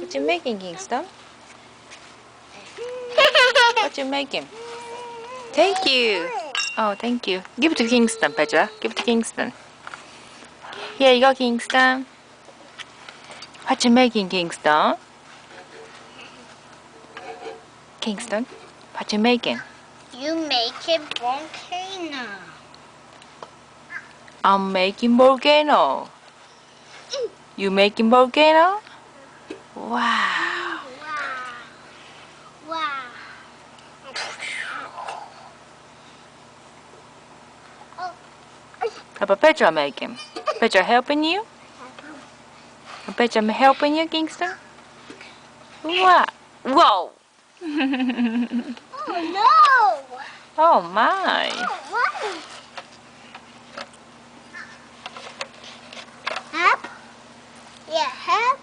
What you making, Kingston? What you making? Thank you. Oh, thank you. Give it to Kingston, Petra. Give it to Kingston. Here you go, Kingston. What you making, Kingston? Kingston, what you making? You make a volcano. I'm making volcano. You making volcano? Wow. Wow. How about Petra making? Petra helping you? Petra helping you, Kingston? Wow. Whoa. Oh no! Oh my. What? Help? Yeah, help.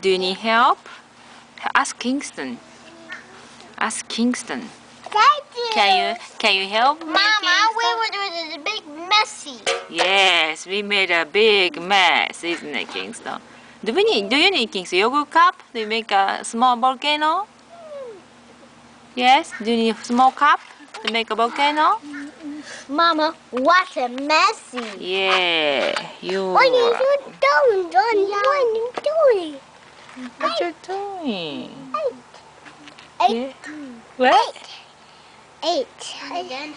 Do you need help? Ask Kingston. Ask Kingston. Thank you. Can you help me, Mama, we Kingston? were doing a big messy. Yes, we made a big mess, isn't it, Kingston? Do you need Kingston yogurt cup to make a small volcano? Yes, do you need a small cup to make a volcano? Mama, what a messy. Yeah, you. What are you doing, Johnny? What are you doing? What you doing? Eight. Yeah. What? Eight. And then